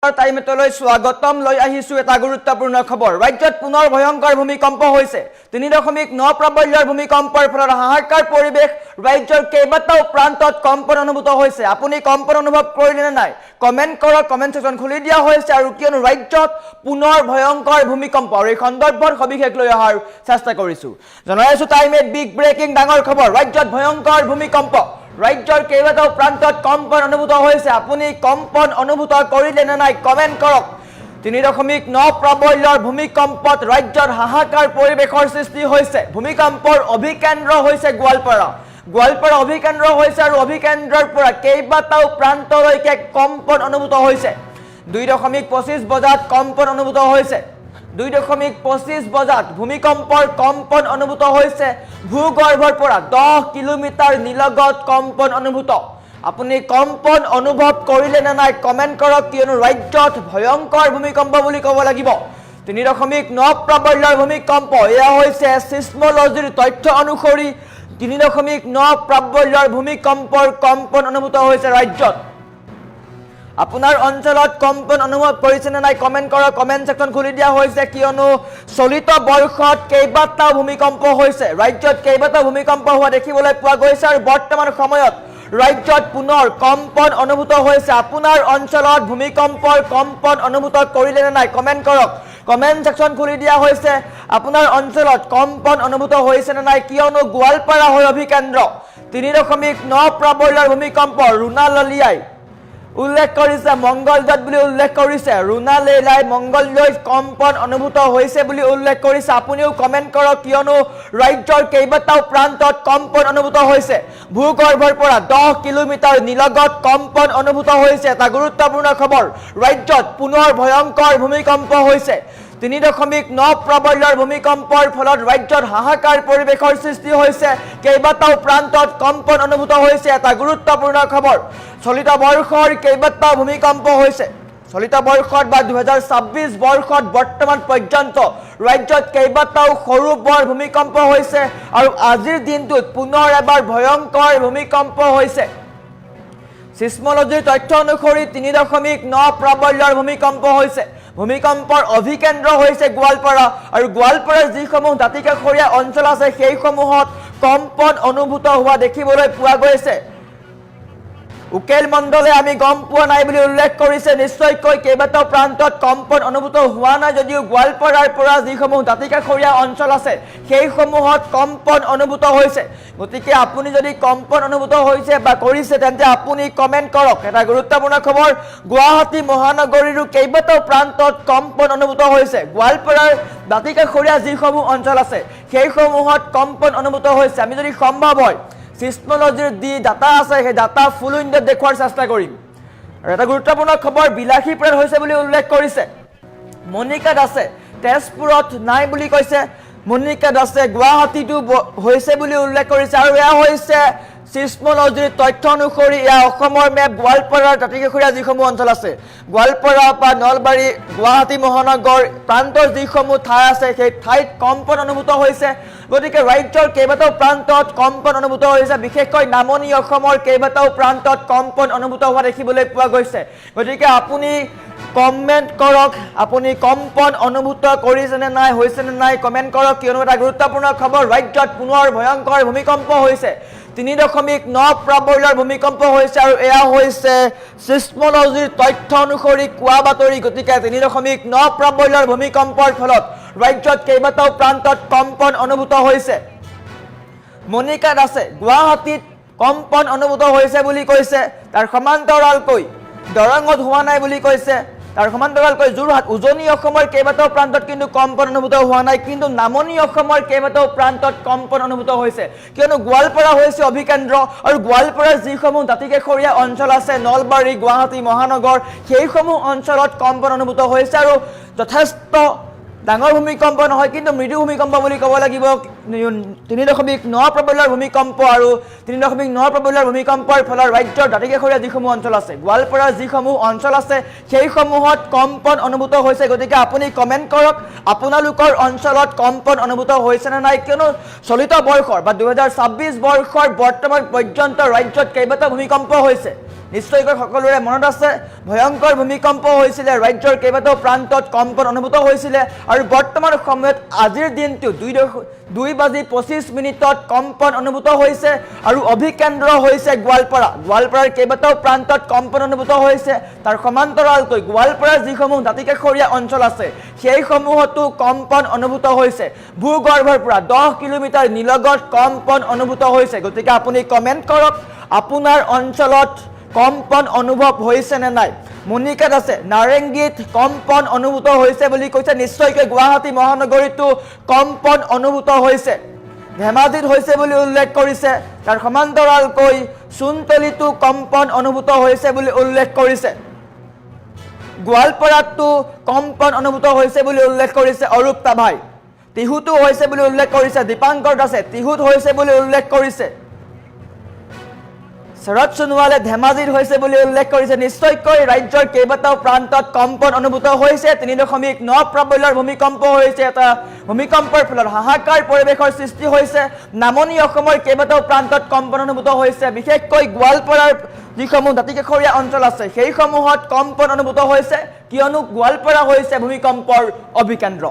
টাইমেটলৈ স্বাগতম লৈ আহিছো এটা গুৰুত্বপূৰ্ণ খবৰ ৰাজ্যত পুনৰ ভয়ংকৰ ভূমিকম্প হৈছে ৩.৯ প্ৰাবল্যৰ ভূমিকম্পৰ ফলত হাহাকাৰ পৰিবেশ ৰাজ্যৰ কেইবাটাও প্ৰান্তত কম্পন অনুভূত হৈছে আপুনি কম্পন অনুভৱ কৰিলে নে নাই কমেন্ট কৰক কমেন্ট সেকশন খুলি দিয়া হৈছে আৰু কিয়নো ৰাজ্যত পুনৰ ভয়ংকৰ ভূমিকম্প আৰু এই সন্দৰ্ভত সবিশেষ লৈ অহাৰ চেষ্টা কৰিছো জনাইছো টাইমেট বিগ ব্ৰেকিং ডাঙৰ খবৰ ৰাজ্যত ভয়ংকৰ ভূমিকম্প ৰাজ্যৰ কেইবাটাও প্ৰান্তত কম্পন অনুভূত হৈছে আপুনি কম্পন অনুভূত কৰিলে নে নাই কমেন্ট কৰক ৩.৯ প্ৰাবল্যৰ ভূমিকম্পত ৰাজ্যৰ হাহাকাৰ পৰিবেশৰ সৃষ্টি হৈছে ভূমিকম্পৰ অভিকেন্দ্ৰ হৈছে গোৱালপাৰা অভিকেন্দ্ৰ হৈছে আৰু অভিকেন্দ্ৰৰ পৰা কেইবাটাও প্ৰান্তলৈকে কম্পন অনুভূত হৈছে 2.25 বজাত কম্পন অনুভূত হৈছে 2.25 বজাত ভূমিকম্পৰ কম্পন অনুভূত হৈছে ভূগৰ্ভৰ পৰা 10 কিলোমিটাৰ নিলগত কম্পন অনুভূত আপুনি কম্পন অনুভৱ কৰিলে নে নাই কমেন্ট কৰক কিয়নো ৰাজ্যত ভয়ংকৰ ভূমিকম্প বুলি ক'ব লাগিব ৩.৯ প্ৰাবল্যৰ ভূমিকম্প এয়া হৈছে সিসমোলজিৰ তথ্য অনুসৰি ৩.৯ প্ৰাবল্যৰ ভূমিকম্পৰ কম্পন অনুভূত হৈছে ৰাজ্যত আপোনাৰ অঞ্চলত কম্পন অনুভৱ কৰিছে নে নাই কমেন্ট কৰক কমেন্ট সেকশন খুলি দিয়া হৈছে কিয়নো চলিত বৰ্ষত কেইবাটাও ভূমিকম্প হৈছে ৰাজ্যত কেইবাটাও ভূমিকম্প হোৱা দেখিবলৈ পোৱা গৈছে আৰু বৰ্তমান সময়ত ৰাজ্যত পুনৰ কম্পন অনুভূত হৈছে আপোনাৰ অঞ্চলত ভূমিকম্পৰ কম্পন অনুভূত কৰিলে নে নাই কমেন্ট কৰক কমেন্ট সেকশন খুলি দিয়া হৈছে আপোনাৰ অঞ্চলত কম্পন অনুভূত হৈছে নে নাই কিয়নো গোৱালপাৰা হৈ অভিকেন্দ্ৰ ৩.৯ প্ৰাবল্যৰ ভূমিকম্প ৰুণা ললিয়াই উল্লেখ কৰিছে মংগলদত বুলি উল্লেখ কৰিছে ৰুণা লেলাই মংগলদৈ কম্পন অনুভূত হৈছে বুলি উল্লেখ কৰিছে আপুনিও কমেন্ট কৰক কিয়নো ৰাজ্যৰ কেইবাটাও প্ৰান্তত কম্পন অনুভূত হৈছে ভূগৰ্ভৰ পৰা 10 কিলোমিটাৰ নিলগত কম্পন অনুভূত হৈছে এটা গুৰুত্বপূৰ্ণ খবৰ ৰাজ্যত পুনৰ ভয়ংকৰ ভূমিকম্প হৈছে ৩.৯ প্ৰাবল্যৰ ভূমিকম্পৰ ফলত ৰাজ্যত হাহাকাৰ পৰিবেশৰ সৃষ্টি হৈছে কেইবাটাও প্ৰান্তত কম্পন অনুভূত হৈছে এটা গুৰুত্বপূৰ্ণ খবৰ চলিত বৰ্ষৰ কেইবাটাও ভূমিকম্প হৈছে চলিত বৰ্ষত বা 2026 বৰ্ষত বৰ্তমান পৰ্যন্ত ৰাজ্যত কেইবাটাও সৰু বৰ ভূমিকম্প হৈছে আৰু আজিৰ দিনটোত পুনৰ এবাৰ ভয়ংকৰ ভূমিকম্প হৈছে সিসমোলজিৰ তথ্য অনুসৰি ৩.৯ প্ৰাবল্যৰ ভূমিকম্প হৈছে ভূমিকম্পৰ অভিকেন্দ্ৰ হৈছে গোৱালপাৰা আৰু গোৱালপাৰাৰ যিসমূহ দাঁতিকাষৰীয়া অঞ্চল আছে সেইসমূহত কম্পন অনুভূত হোৱা দেখিবলৈ পোৱা গৈছে উকেল মণ্ডলে আমি গম পোৱা নাই বুলি উল্লেখ কৰিছে নিশ্চয়কৈ কেইবাটাও প্ৰান্তত কম্পন অনুভূত হোৱা নাই যদিও গোৱালপাৰাৰ পৰা যিসমূহ দাঁতিকাষৰীয়া অঞ্চল আছে সেইসমূহত কম্পন অনুভূত হৈছে গতিকে আপুনি যদি কম্পন অনুভূত হৈছে বা কৰিছে তেন্তে আপুনি কমেন্ট কৰক এটা গুৰুত্বপূৰ্ণ খবৰ গুৱাহাটী মহানগৰীৰো কেইবাটাও প্ৰান্তত কম্পন অনুভূত হৈছে গোৱালপাৰাৰ দাঁতিকাষৰীয়া যিসমূহ অঞ্চল আছে সেইসমূহত কম্পন অনুভূত হৈছে আমি যদি সম্ভৱ হয় সিসমোলজিৰ দি ডাটা আছে সেই ডাটা ফুল উইন্ডত দেখুৱাৰ চেষ্টা কৰিম আৰু এটা গুৰুত্বপূৰ্ণ খবৰ বিলাসীপুৰত হৈছে বুলি উল্লেখ কৰিছে মনিকা দাসে তেজপুৰত নাই বুলি কৈছে মনিকা দাসে গুৱাহাটীটো হৈছে বুলি উল্লেখ কৰিছে আৰু এয়া হৈছে সিসমোলজিৰ তথ্য অনুসৰি এয়া অসমৰ মেপ গোৱালপাৰাৰ দাঁতিকাষৰীয়া যিসমূহ অঞ্চল আছে গোৱালপাৰা বা নলবাৰী গুৱাহাটী মহানগৰ প্ৰান্তৰ যিসমূহ ঠাই আছে সেই ঠাইত কম্পন অনুভূত হৈছে গতিকে ৰাজ্যৰ কেইবাটাও প্ৰান্তত কম্পন অনুভূত হৈছে বিশেষকৈ নামনি অসমৰ কেইবাটাও প্ৰান্তত কম্পন অনুভূত হোৱা দেখিবলৈ পোৱা গৈছে গতিকে আপুনি কমেন্ট কৰক আপুনি কম্পন অনুভূত কৰিছে নে নাই হৈছে নে নাই কমেন্ট কৰক কিয়নো এটা গুৰুত্বপূৰ্ণ খবৰ ৰাজ্যত পুনৰ ভয়ংকৰ ভূমিকম্প হৈছে ৩.৯ প্ৰাবল্যৰ ভূমিকম্প হৈছে আৰু এয়া হৈছে সিসমোলজিৰ তথ্য অনুসৰি কোৱা বাতৰি গতিকে ৩.৯ প্ৰাবল্যৰ ভূমিকম্পৰ ফলত ৰাজ্যত কেইবাটাও প্ৰান্তত কম্পন অনুভূত হৈছে মনিকা দাসে গুৱাহাটীত কম্পন অনুভূত হৈছে বুলি কৈছে তাৰ সমান্তৰালকৈ দৰঙত হোৱা নাই বুলি কৈছে তাৰ সমান্তৰালকৈ যোৰহাট উজনি অসমৰ কেইবাটাও প্ৰান্তত কিন্তু কম্পন অনুভূত হোৱা নাই কিন্তু নামনি অসমৰ কেইবাটাও প্ৰান্তত কম্পন অনুভূত হৈছে কিয়নো গোৱালপাৰা হৈছে অভিকেন্দ্ৰ আৰু গোৱালপাৰাৰ যিসমূহ দাঁতিকাষৰীয়া অঞ্চল আছে নলবাৰী গুৱাহাটী মহানগৰ সেইসমূহ অঞ্চলত কম্পন অনুভূত হৈছে আৰু যথেষ্ট ডাঙৰ ভূমিকম্প নহয় কিন্তু মৃদু ভূমিকম্প বুলি ক'ব লাগিব ৩.৯ প্ৰাবল্যৰ ভূমিকম্প আৰু ৩.৯ প্ৰাবল্যৰ ভূমিকম্পৰ ফলত ৰাজ্যৰ দাঁতিকাষৰীয়া যিসমূহ অঞ্চল আছে গোৱালপাৰাৰ যিসমূহ অঞ্চল আছে সেইসমূহত কম্পন অনুভূত হৈছে গতিকে আপুনি কমেন্ট কৰক আপোনালোকৰ অঞ্চলত কম্পন অনুভূত হৈছে নে নাই কিয়নো চলিত বৰ্ষৰ বা 2026 বৰ্ষৰ বৰ্তমান পৰ্যন্ত ৰাজ্যত কেইবাটাও ভূমিকম্প হৈছে নিশ্চয়কৈ সকলোৰে মনত আছে ভয়ংকৰ ভূমিকম্প হৈছিলে ৰাজ্যৰ কেইবাটাও প্ৰান্তত কম্পন অনুভূত হৈছিলে আৰু বৰ্তমান সময়ত আজিৰ দিনটো 2:25 কম্পন অনুভূত হৈছে আৰু অভিকেন্দ্ৰ হৈছে গোৱালপাৰাৰ কেইবাটাও প্ৰান্তত কম্পন অনুভূত হৈছে তাৰ সমান্তৰালকৈ গোৱালপাৰাৰ যিসমূহ দাঁতিকাষৰীয়া অঞ্চল আছে সেইসমূহতো কম্পন অনুভূত হৈছে ভূগৰ্ভৰ পৰা 10 কিলোমিটাৰ নিলগত কম্পন অনুভূত হৈছে গতিকে আপুনি কমেন্ট কৰক আপোনাৰ অঞ্চলত কম্পন অনুভৱ হৈছে নে নাই মনিকাত আছে নাৰেংগীত কম্পন অনুভূত হৈছে বুলি কৈছে নিশ্চয়কৈ গুৱাহাটী মহানগৰীতো কম্পন অনুভূত হৈছে ধেমাজিত হৈছে বুলি উল্লেখ কৰিছে তাৰ সমান্তৰালকৈ সুনতলিতো কম্পন অনুভূত হৈছে বুলি উল্লেখ কৰিছে গোৱালপাৰাতো কম্পন অনুভূত হৈছে বুলি উল্লেখ কৰিছে অৰূপ তাভাই তিহুতো হৈছে বুলি উল্লেখ কৰিছে দীপাংকৰ দাসে তিহুত হৈছে বুলি উল্লেখ কৰিছে শৰৎ সোণোৱালে ধেমাজিত হৈছে বুলি উল্লেখ কৰিছে নিশ্চয়কৈ ৰাজ্যৰ কেইবাটাও প্ৰান্তত কম্পন অনুভূত হৈছে 3.9 প্ৰাবল্যৰ ভূমিকম্প হৈছে এটা ভূমিকম্পৰ ফলত হাহাকাৰ পৰিৱেশৰ সৃষ্টি হৈছে নামনি অসমৰ কেইবাটাও প্ৰান্তত কম্পন অনুভূত হৈছে বিশেষকৈ গোৱালপাৰাৰ যিসমূহ দাঁতিকাষৰীয়া অঞ্চল আছে সেইসমূহত কম্পন অনুভূত হৈছে কিয়নো গোৱালপাৰা হৈছে ভূমিকম্পৰ অভিকেন্দ্ৰ